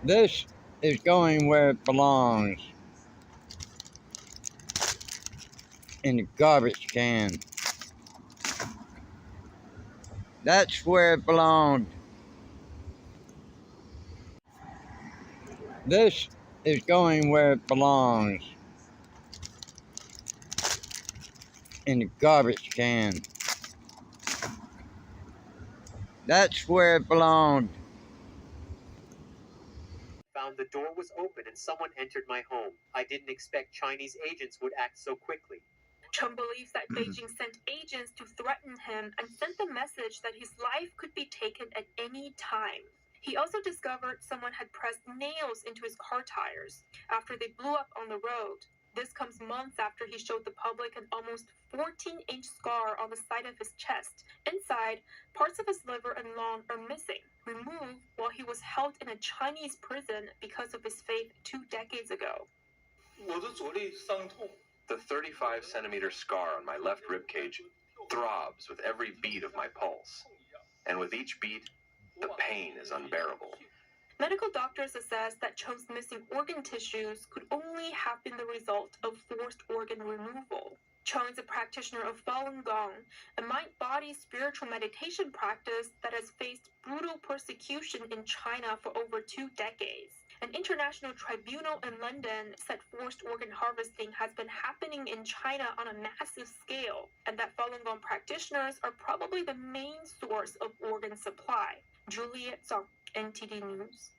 This is going where it belongs, in the garbage can. That's where it belonged. This is going where it belongs, in the garbage can. That's where it belonged. Found the door was open and someone entered my home. I didn't expect Chinese agents would act so quickly. Trump believes that Beijing sent agents to threaten him and sent the message that his life could be taken at any time. He also discovered someone had pressed nails into his car tires after they blew up on the road. This comes months after he showed the public an almost 14-inch scar on the side of his chest. Inside, parts of his liver and lung are missing, removed while he was held in a Chinese prison because of his faith 2 decades ago. The 35-centimeter scar on my left ribcage throbs with every beat of my pulse. And with each beat, the pain is unbearable. Medical doctors assess that Chung's missing organ tissues could only have been the result of forced organ removal. Chung is a practitioner of Falun Gong, a mind-body spiritual meditation practice that has faced brutal persecution in China for over 2 decades. An international tribunal in London said forced organ harvesting has been happening in China on a massive scale, and that Falun Gong practitioners are probably the main source of organ supply. Juliet Zong, NTD News.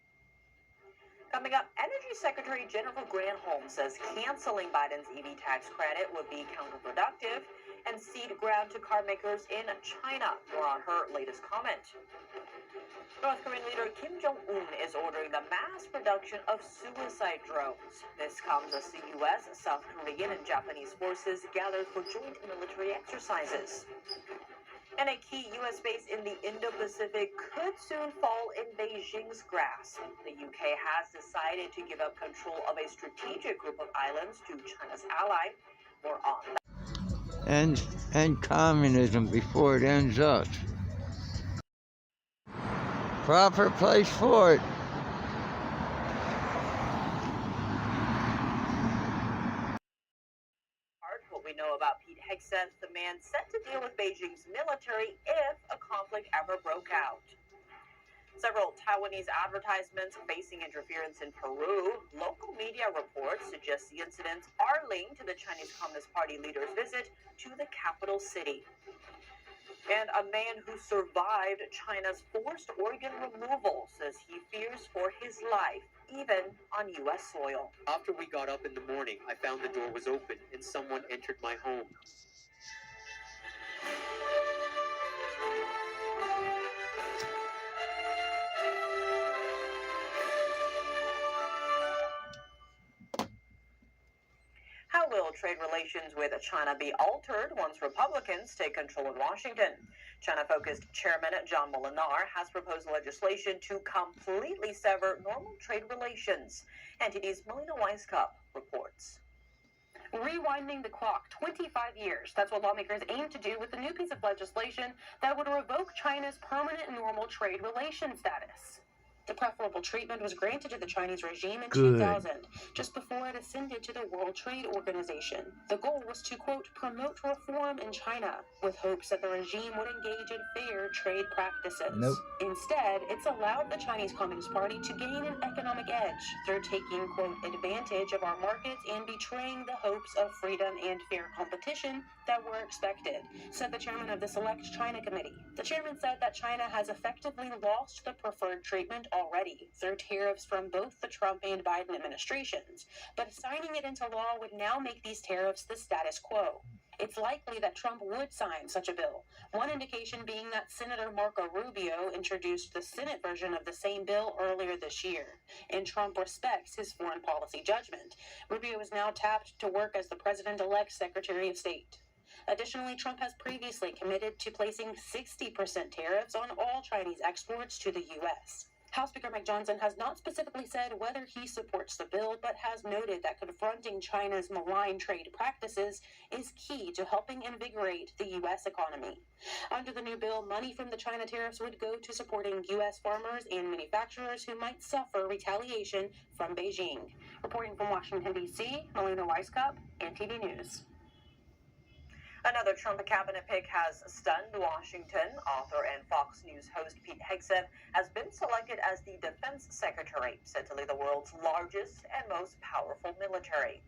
Coming up, Energy Secretary Jennifer Granholm says canceling Biden's EV tax credit would be counterproductive and cede ground to car makers in China. More on her latest comment. North Korean leader Kim Jong-un is ordering the mass production of suicide drones. This comes as the U.S., South Korean, and Japanese forces gather for joint military exercises. And a key U.S. base in the Indo-Pacific could soon fall in Beijing's grasp. The UK has decided to give up control of a strategic group of islands to China's ally. More on that. And communism before it ends us. Proper place for it. What we know about Pete Hegseth, the man set to deal with Beijing's military if a conflict ever broke out. Several Taiwanese advertisements facing interference in Peru. Local media reports suggest the incidents are linked to the Chinese Communist Party leader's visit to the capital city. And a man who survived China's forced organ removal says he fears for his life, even on U.S. soil. After we got up in the morning, I found the door was open and someone entered my home. How will trade relations with China be altered once Republicans take control in Washington? China-focused Chairman John Molinar has proposed legislation to completely sever normal trade relations. NTD's Melina Weisskopf reports. Rewinding the clock 25 years. That's what lawmakers aim to do with the new piece of legislation that would revoke China's permanent normal trade relations status. The preferable treatment was granted to the Chinese regime in 2000, just before it ascended to the World Trade Organization. The goal was to, quote, promote reform in China, with hopes that the regime would engage in fair trade practices. Nope. Instead, it's allowed the Chinese Communist Party to gain an economic edge through taking, quote, advantage of our markets and betraying the hopes of freedom and fair competition that were expected, said the chairman of the Select China Committee. The chairman said that China has effectively lost the preferred treatment already through tariffs from both the Trump and Biden administrations, but signing it into law would now make these tariffs the status quo. It's likely that Trump would sign such a bill, one indication being that Senator Marco Rubio introduced the Senate version of the same bill earlier this year, and Trump respects his foreign policy judgment. Rubio is now tapped to work as the president-elect's Secretary of State. Additionally, Trump has previously committed to placing 60% tariffs on all Chinese exports to the U.S. House Speaker Mike Johnson has not specifically said whether he supports the bill, but has noted that confronting China's malign trade practices is key to helping invigorate the U.S. economy. Under the new bill, money from the China tariffs would go to supporting U.S. farmers and manufacturers who might suffer retaliation from Beijing. Reporting from Washington, D.C., Melina Weisskopf, NTV News. Another Trump cabinet pick has stunned Washington. Author and Fox News host Pete Hegseth has been selected as the defense secretary, said to lead the world's largest and most powerful military.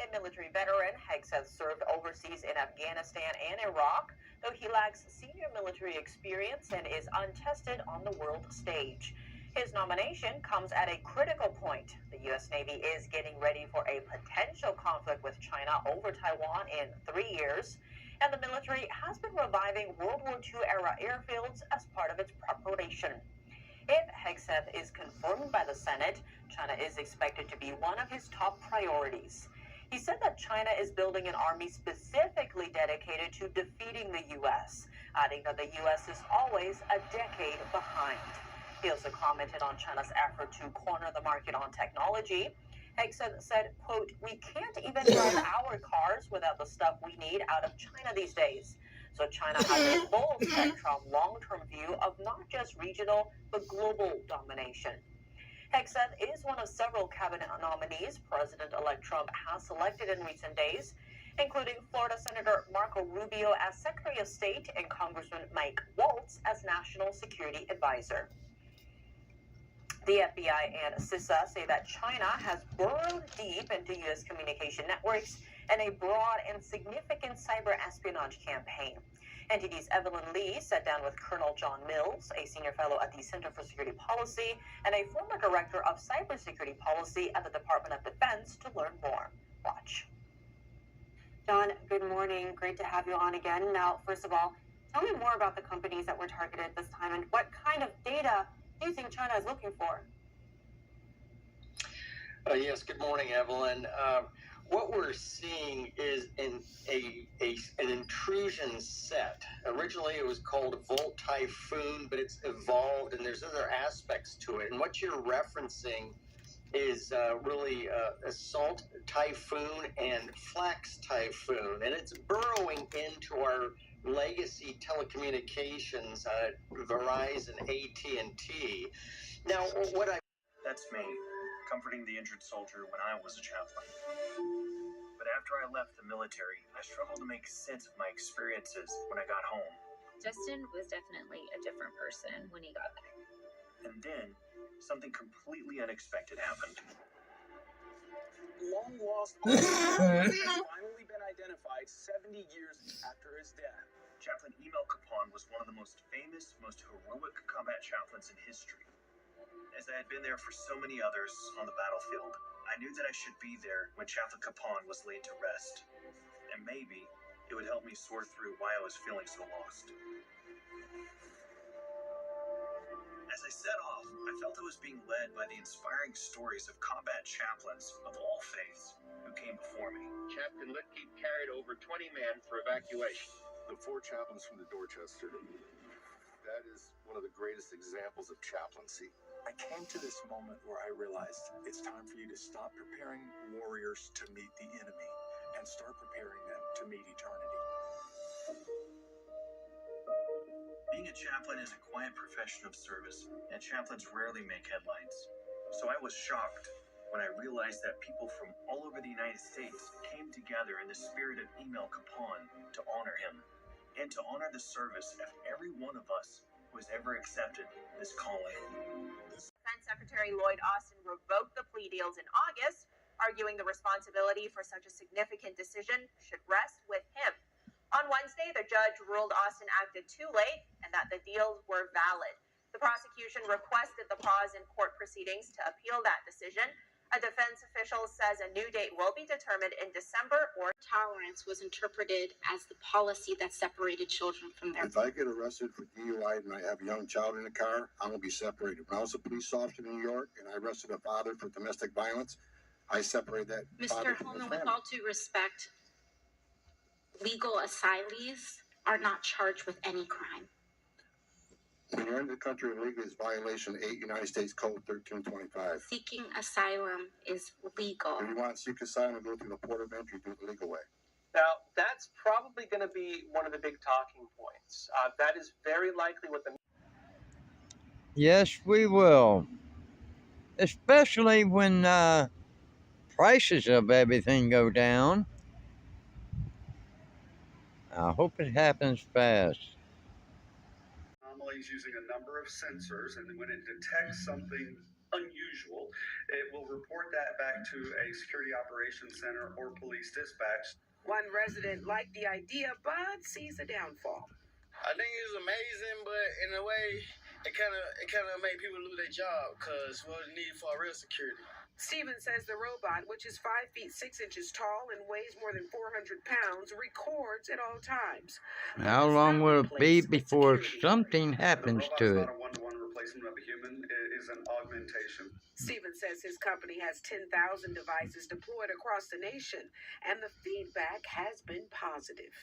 A military veteran, Hegseth served overseas in Afghanistan and Iraq, though he lacks senior military experience and is untested on the world stage. His nomination comes at a critical point. The U.S. Navy is getting ready for a potential conflict with China over Taiwan in 3 years, and the military has been reviving World War II-era airfields as part of its preparation. If Hegseth is confirmed by the Senate, China is expected to be one of his top priorities. He said that China is building an army specifically dedicated to defeating the U.S., adding that the U.S. is always a decade behind. He also commented on China's effort to corner the market on technology. Hegseth said, quote, "We can't even drive our cars without the stuff we need out of China these days. So China has a full spectrum, long-term view of not just regional, but global domination." Hegseth is one of several cabinet nominees President-elect Trump has selected in recent days, including Florida Senator Marco Rubio as Secretary of State and Congressman Mike Waltz as National Security Advisor. The FBI and CISA say that China has burrowed deep into U.S. communication networks and a broad and significant cyber espionage campaign. NTD's Evelyn Lee sat down with Colonel John Mills, a senior fellow at the Center for Security Policy and a former director of cybersecurity policy at the Department of Defense, to learn more. Watch. John, good morning. Great to have you on again. Now, first of all, tell me more about the companies that were targeted this time and what kind of data do you think China is looking for? Yes, good morning, Evelyn. What we're seeing is an intrusion set. Originally, it was called Volt Typhoon, but it's evolved and there's other aspects to it. And what you're referencing is really Assault Typhoon and Flax Typhoon, and it's burrowing into our legacy telecommunications, Verizon, AT&T. Now, That's me, comforting the injured soldier when I was a chaplain. But after I left the military, I struggled to make sense of my experiences when I got home. Justin was definitely a different person when he got back. And then, something completely unexpected happened. Long lost has finally been identified 70 years after his death. Chaplain Emil Capon was one of the most famous, most heroic combat chaplains in history. As I had been there for so many others on the battlefield, I knew that I should be there when Chaplain Capon was laid to rest. And maybe it would help me sort through why I was feeling so lost. As I set off, I felt I was being led by the inspiring stories of combat chaplains of all faiths who came before me. Chaplain Litke carried over 20 men for evacuation. The 4 chaplains from the Dorchester. That is one of the greatest examples of chaplaincy. I came to this moment where I realized it's time for you to stop preparing warriors to meet the enemy and start preparing them to meet eternity. Being a chaplain is a quiet profession of service, and chaplains rarely make headlines. So I was shocked when I realized that people from all over the United States came together in the spirit of Emil Capon to honor him, and to honor the service of every one of us who has ever accepted this calling. Defense Secretary Lloyd Austin revoked the plea deals in August, arguing the responsibility for such a significant decision should rest with him. On Wednesday, the judge ruled Austin acted too late and that the deals were valid. The prosecution requested the pause in court proceedings to appeal that decision. A defense official says a new date will be determined in December or Tolerance was interpreted as the policy that separated children from their. If I get arrested for DUI and I have a young child in the car, I'm going to be separated. When I was a police officer in New York and I arrested a father for domestic violence, I separated that father Mr. from his Holman, with family. all due respect, legal asylees are not charged with any crime. When you enter the country illegally is violation 8 United States Code 1325. Seeking asylum is legal. If you want to seek asylum, go through the port of entry, do it the legal way. Now, that's probably going to be one of the big talking points. That is very likely what the... Yes, we will. Especially when prices of everything go down. I hope it happens fast. Anomalies using a number of sensors, and when it detects something unusual, it will report that back to a security operations center or police dispatch. One resident liked the idea, but sees a downfall. I think it's amazing, but in a way, it kind of made people lose their job because what was needed for real security. Steven says the robot, which is 5 feet 6 inches tall and weighs more than 400 pounds, records at all times. How long will it be before something happens to it? The robot's not a one-to-one replacement of a human. It is an augmentation. Steven says his company has 10,000 devices deployed across the nation, and the feedback has been positive.